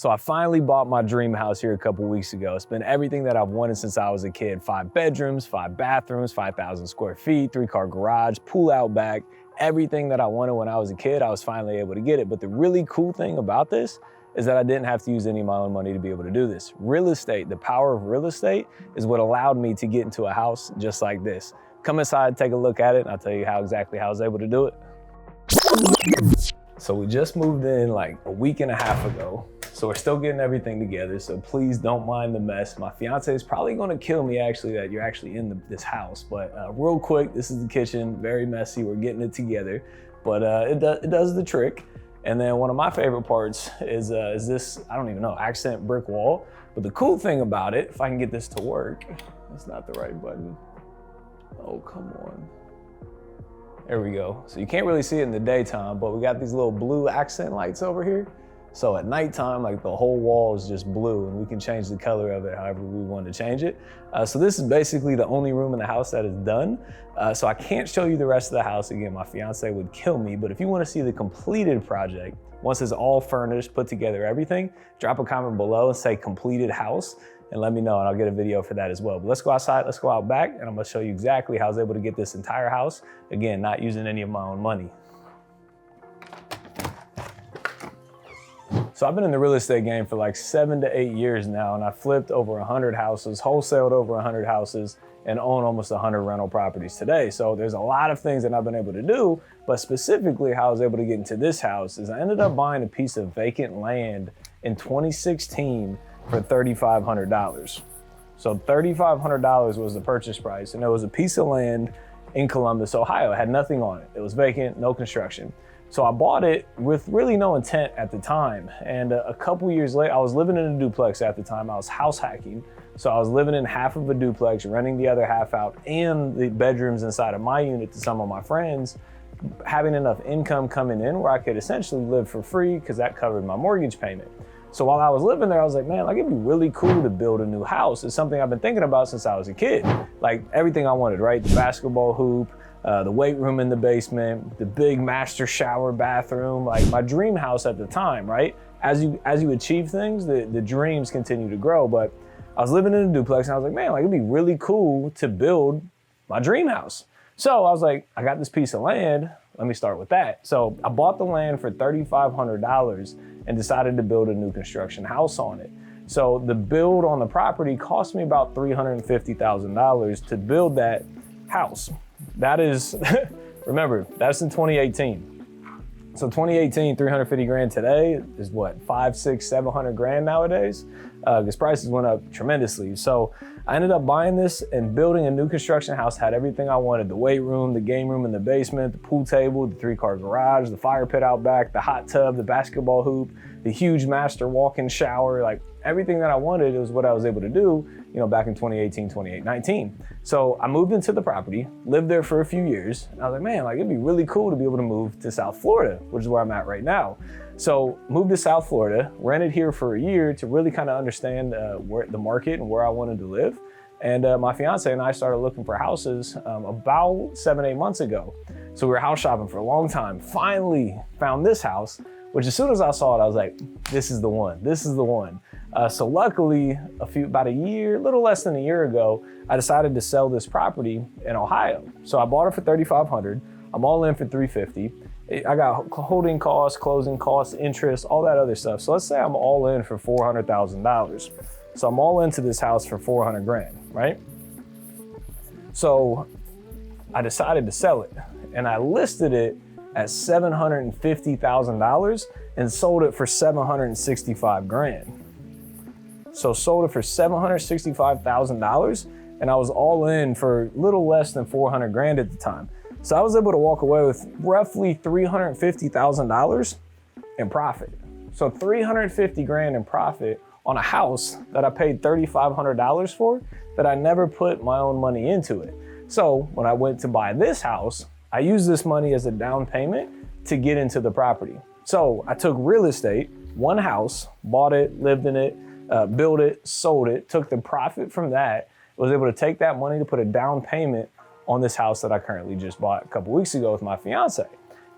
So I finally bought my dream house here a couple weeks ago. It's been everything that I've wanted since I was a kid. 5 bedrooms, 5 bathrooms, 5,000 square feet, 3-car garage, pool out back, everything that I wanted when I was a kid, I was finally able to get it. But the really cool thing about this is that I didn't have to use any of my own money to be able to do this. Real estate, the power of real estate is what allowed me to get into a house just like this. Come inside, take a look at it, and I'll tell you exactly how I was able to do it. So we just moved in like a week and a half ago. So we're still getting everything together. So please don't mind the mess. My fiance is probably gonna kill me actually that you're actually in this house. But real quick, this is the kitchen, very messy. We're getting it together, but it does the trick. And then one of my favorite parts is this, I don't even know, accent brick wall. But the cool thing about it, if I can get this to work, that's not the right button. Oh, come on. There we go. So you can't really see it in the daytime, but we got these little blue accent lights over here. So at nighttime, like the whole wall is just blue and we can change the color of it however we want to change it. So this is basically the only room in the house that is done. So I can't show you the rest of the house. Again, my fiance would kill me, but if you want to see the completed project, once it's all furnished, put together everything, drop a comment below and say completed house and let me know and I'll get a video for that as well. But let's go outside, let's go out back and I'm gonna show you exactly how I was able to get this entire house. Again, not using any of my own money. So I've been in the real estate game for like 7 to 8 years now, and I flipped over 100 houses, wholesaled over 100 houses, and own almost 100 rental properties today. So there's a lot of things that I've been able to do, but specifically how I was able to get into this house is I ended up buying a piece of vacant land in 2016 for $3,500. So $3,500 was the purchase price, and it was a piece of land in Columbus, Ohio. It had nothing on it. It was vacant, no construction. So I bought it with really no intent at the time. And a couple years later, I was living in a duplex at the time. I was house hacking. So I was living in half of a duplex, renting the other half out and the bedrooms inside of my unit to some of my friends, having enough income coming in where I could essentially live for free because that covered my mortgage payment. So while I was living there, I was like, man, like it'd be really cool to build a new house. It's something I've been thinking about since I was a kid. Like everything I wanted, right? The basketball hoop, the weight room in the basement, the big master shower bathroom, like my dream house at the time, right? As you achieve things, the dreams continue to grow. But I was living in a duplex and I was like, man, like it'd be really cool to build my dream house. So I was like, I got this piece of land, let me start with that. So I bought the land for $3,500 and decided to build a new construction house on it. So the build on the property cost me about $350,000 to build that house. That is, remember, that's in 2018. So 2018, 350 grand today is what, 500, 600, 700 grand nowadays? Because prices went up tremendously. So I ended up buying this and building a new construction house, had everything I wanted, the weight room, the game room in the basement, the pool table, the 3-car garage, the fire pit out back, the hot tub, the basketball hoop, the huge master walk-in shower, like everything that I wanted is what I was able to do, you know, back in 2018, 2019. So I moved into the property, lived there for a few years. And I was like, man, like it'd be really cool to be able to move to South Florida, which is where I'm at right now. So moved to South Florida, rented here for a year to really kind of understand where the market and where I wanted to live. And my fiance and I started looking for houses about 7, 8 months ago. So we were house shopping for a long time, finally found this house, which as soon as I saw it, I was like, this is the one, this is the one. So luckily, about a year, a little less than a year ago, I decided to sell this property in Ohio. So I bought it for $3,500. I'm all in for $350. I got holding costs, closing costs, interest, all that other stuff. So let's say I'm all in for $400,000. So I'm all into this house for 400 grand, right? So I decided to sell it and I listed it at $750,000 and sold it for 765 grand. So sold it for $765,000 and I was all in for a little less than 400 grand at the time. So I was able to walk away with roughly $350,000 in profit. So 350 grand in profit on a house that I paid $3,500 for that I never put my own money into it. So when I went to buy this house, I used this money as a down payment to get into the property. So I took real estate, one house, bought it, lived in it, built it, sold it, took the profit from that, was able to take that money to put a down payment on this house that I currently just bought a couple weeks ago with my fiance.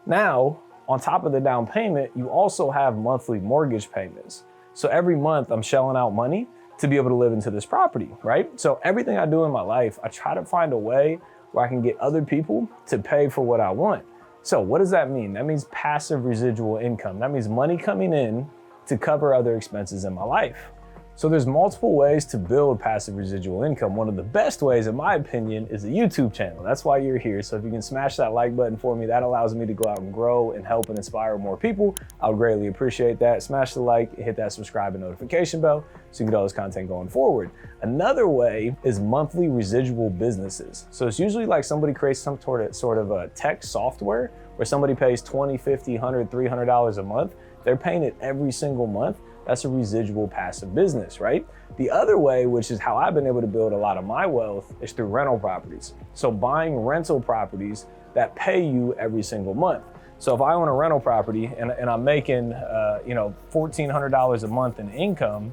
Now, on top of the down payment, you also have monthly mortgage payments. So every month I'm shelling out money to be able to live into this property, right? So everything I do in my life, I try to find a way where I can get other people to pay for what I want. So what does that mean? That means passive residual income. That means money coming in to cover other expenses in my life. So there's multiple ways to build passive residual income. One of the best ways, in my opinion, is a YouTube channel. That's why you're here. So if you can smash that like button for me, that allows me to go out and grow and help and inspire more people. I would greatly appreciate that. Smash the like, hit that subscribe and notification bell so you get all this content going forward. Another way is monthly residual businesses. So it's usually like somebody creates some sort of a tech software where somebody pays $20, $50, $100, $300 a month. They're paying it every single month. That's a residual passive business, right? The other way, which is how I've been able to build a lot of my wealth, is through rental properties. So buying rental properties that pay you every single month. So if I own a rental property and I'm making $1,400 a month in income,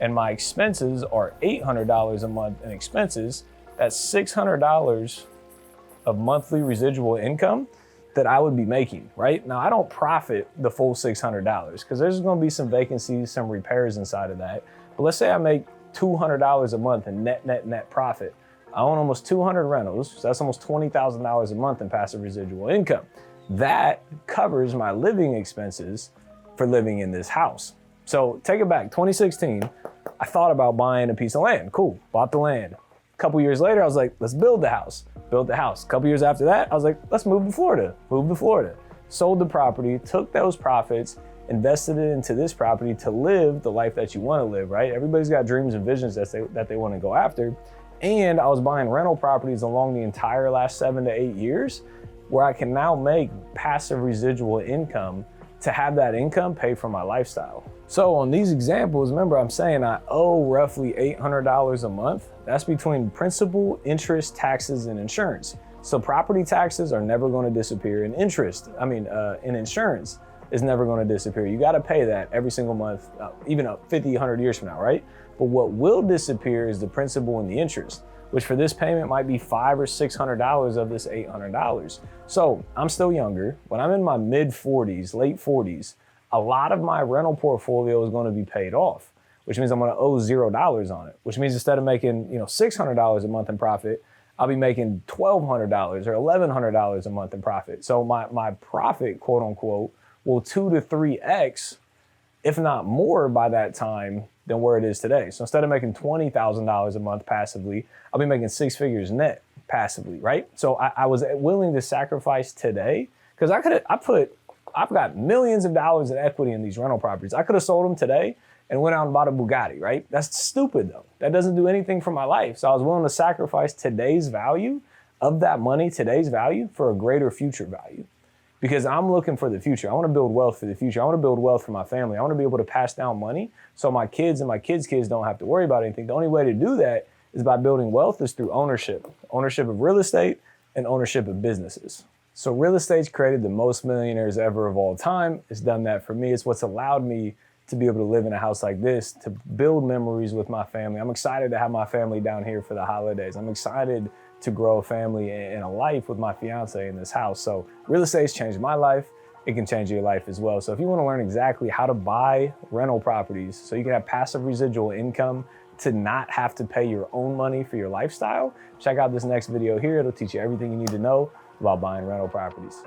and my expenses are $800 a month in expenses, that's $600 of monthly residual income that I would be making, right? Now, I don't profit the full $600 because there's gonna be some vacancies, some repairs inside of that. But let's say I make $200 a month in net profit. I own almost 200 rentals, so that's almost $20,000 a month in passive residual income. That covers my living expenses for living in this house. So take it back, 2016, I thought about buying a piece of land. Cool, bought the land. A couple years later, I was like, let's build the house. Built the house. A couple years after that, I was like, let's move to Florida. Moved to Florida. Sold the property, took those profits, invested it into this property to live the life that you want to live, right? Everybody's got dreams and visions that they want to go after. And I was buying rental properties along the entire last 7 to 8 years where I can now make passive residual income to have that income pay for my lifestyle. So on these examples, remember I'm saying I owe roughly $800 a month. That's between principal, interest, taxes, and insurance. So property taxes are never going to disappear, and in insurance is never going to disappear. You got to pay that every single month, even 50, 100 years from now, right? But what will disappear is the principal and the interest, which for this payment might be $500 or $600 of this $800. So I'm still younger. When I'm in my mid 40s, late 40s, a lot of my rental portfolio is going to be paid off, which means I'm going to owe $0 on it, which means instead of making $600 a month in profit, I'll be making $1,200 or $1,100 a month in profit. So my profit, quote unquote, will 2 to 3x, if not more by that time than where it is today. So instead of making $20,000 a month passively, I'll be making 6 figures net passively, right? So I was willing to sacrifice today because I've got millions of dollars in equity in these rental properties. I could have sold them today and went out and bought a Bugatti, right? That's stupid though. That doesn't do anything for my life. So I was willing to sacrifice today's value of that money, today's value, for a greater future value. Because I'm looking for the future. I want to build wealth for the future. I want to build wealth for my family. I want to be able to pass down money so my kids and my kids' kids don't have to worry about anything. The only way to do that is by building wealth is through ownership. Ownership of real estate and ownership of businesses. So real estate's created the most millionaires ever of all time. It's done that for me. It's what's allowed me to be able to live in a house like this, to build memories with my family. I'm excited to have my family down here for the holidays. I'm excited to grow a family and a life with my fiance in this house. So real estate's changed my life. It can change your life as well. So if you want to learn exactly how to buy rental properties so you can have passive residual income to not have to pay your own money for your lifestyle, check out this next video here. It'll teach you everything you need to know about buying rental properties.